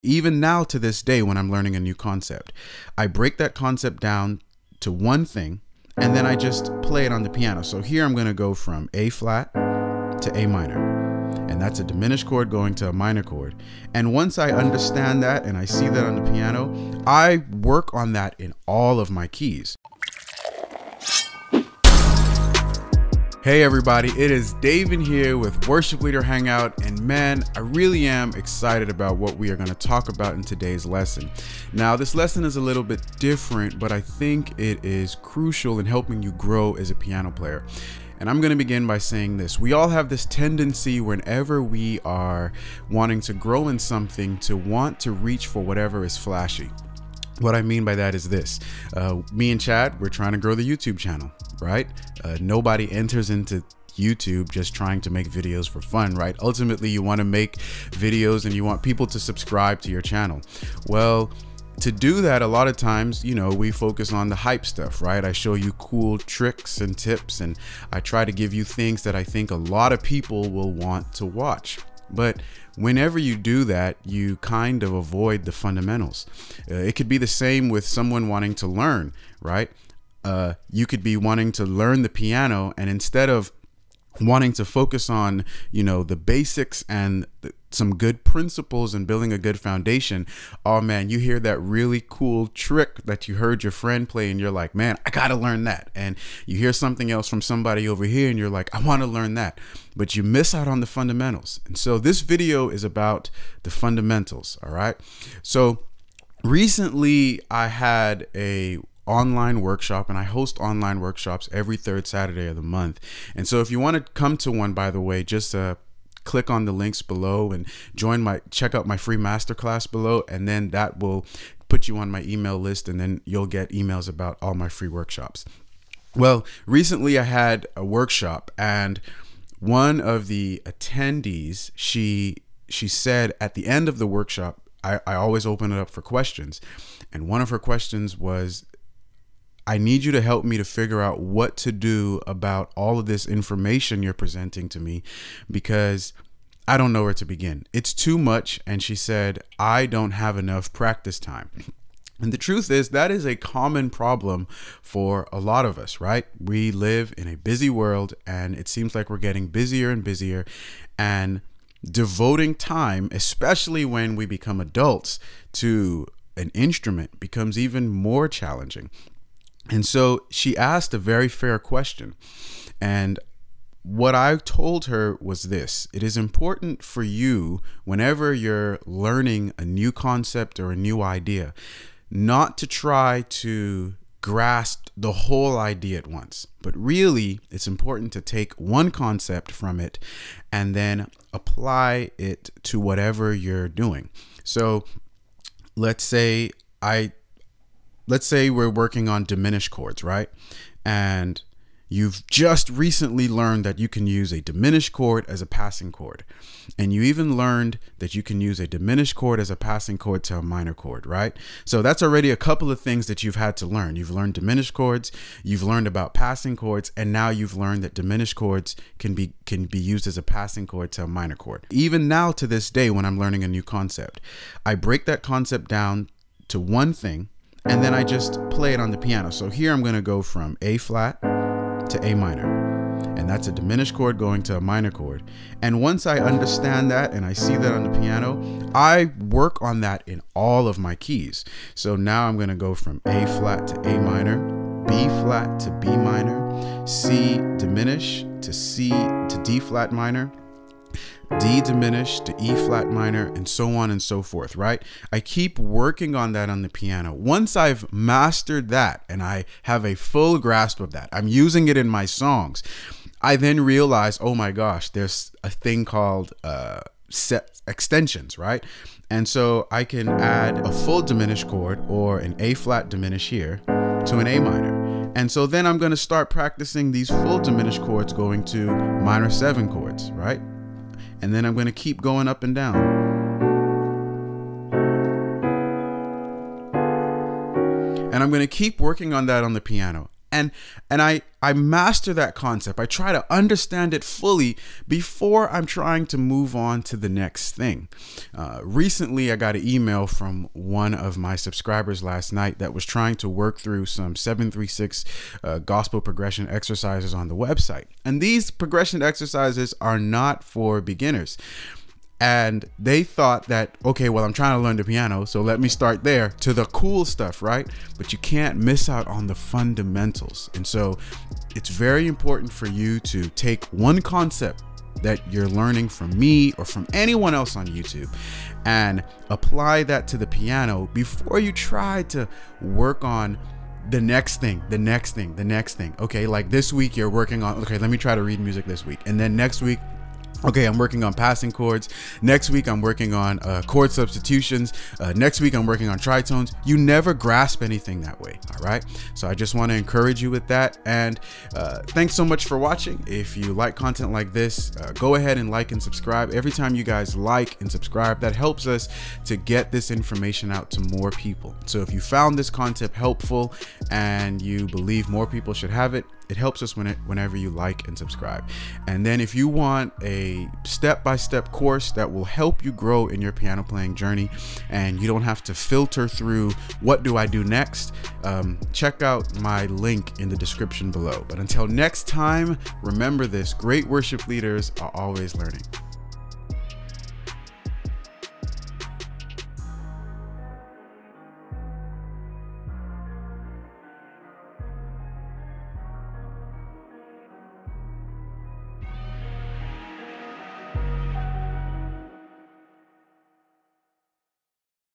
Even now to this day, when I'm learning a new concept, I break that concept down to one thing and then I just play it on the piano. So here I'm going to go from A flat to A minor, and that's a diminished chord going to a minor chord. And once I understand that and I see that on the piano, I work on that in all of my keys. Hey everybody, it is Dave in here with Worship Leader Hangout, and man, I really am excited about what we are going to talk about in today's lesson. Now, this lesson is a little bit different, but I think it is crucial in helping you grow as a piano player. And I'm going to begin by saying this. We all have this tendency whenever we are wanting to grow in something to want to reach for whatever is flashy. What I mean by that is this. Me and Chad, we're trying to grow the YouTube channel, right? Nobody enters into YouTube just trying to make videos for fun, right? Ultimately, you want to make videos and you want people to subscribe to your channel. Well, to do that, a lot of times, we focus on the hype stuff, right? I show you cool tricks and tips, and I try to give you things that I think a lot of people will want to watch. But whenever you do that, you kind of avoid the fundamentals. It could be the same with someone wanting to learn, right? You could be wanting to learn the piano, and instead of wanting to focus on, the basics and some good principles and building a good foundation, oh man, you hear that really cool trick that you heard your friend play and you're like, man, I gotta learn that. And you hear something else from somebody over here and you're like, I want to learn that, but you miss out on the fundamentals. And so this video is about the fundamentals. All right. So recently I had a online workshop, and I host online workshops every third Saturday of the month. And so if you want to come to one, by the way, just click on the links below and check out my free masterclass below, and then that will put you on my email list, and then you'll get emails about all my free workshops. Well, recently I had a workshop, and one of the attendees, she said at the end of the workshop, I always open it up for questions, and one of her questions was, I need you to help me to figure out what to do about all of this information you're presenting to me, because I don't know where to begin. It's too much. And she said, I don't have enough practice time. And the truth is, that is a common problem for a lot of us, right? We live in a busy world, and it seems like we're getting busier and busier, and devoting time, especially when we become adults, to an instrument becomes even more challenging. And so she asked a very fair question. And what I told her was this: it is important for you, whenever you're learning a new concept or a new idea, not to try to grasp the whole idea at once, but really it's important to take one concept from it and then apply it to whatever you're doing. So let's say we're working on diminished chords, right? And you've just recently learned that you can use a diminished chord as a passing chord. And you even learned that you can use a diminished chord as a passing chord to a minor chord, right? So that's already a couple of things that you've had to learn. You've learned diminished chords, you've learned about passing chords, and now you've learned that diminished chords can be used as a passing chord to a minor chord. Even now to this day, when I'm learning a new concept, I break that concept down to one thing, and then I just play it on the piano. So here I'm going to go from A flat to A minor, and that's a diminished chord going to a minor chord. And once I understand that and I see that on the piano, I work on that in all of my keys. So now I'm going to go from A flat to A minor, B flat to B minor, C diminished to C to D flat minor, D diminished to E flat minor, and so on and so forth, right? I keep working on that on the piano. Once I've mastered that and I have a full grasp of that, I'm using it in my songs, I then realize, oh my gosh, there's a thing called set extensions, right? And so I can add a full diminished chord or an A flat diminished here to an A minor. And so then I'm going to start practicing these full diminished chords going to minor 7 chords, right? And then I'm going to keep going up and down. And I'm going to keep working on that on the piano. And I master that concept. I try to understand it fully before I'm trying to move on to the next thing. Recently, I got an email from one of my subscribers last night that was trying to work through some 736 gospel progression exercises on the website. And these progression exercises are not for beginners. And they thought that, okay, well, I'm trying to learn the piano, so let me start there to the cool stuff, right? But you can't miss out on the fundamentals. And so it's very important for you to take one concept that you're learning from me or from anyone else on YouTube and apply that to the piano before you try to work on the next thing. Okay, like this week you're working on, okay, let me try to read music this week. And then next week, okay, I'm working on passing chords. Next week, I'm working on chord substitutions. Next week, I'm working on tritones. You never grasp anything that way, all right? So I just want to encourage you with that. And thanks so much for watching. If you like content like this, go ahead and like and subscribe. Every time you guys like and subscribe, that helps us to get this information out to more people. So if you found this concept helpful and you believe more people should have it, it helps us whenever you like and subscribe. And then if you want a step-by-step course that will help you grow in your piano playing journey and you don't have to filter through what do I do next, check out my link in the description below. But until next time, remember this: great worship leaders are always learning.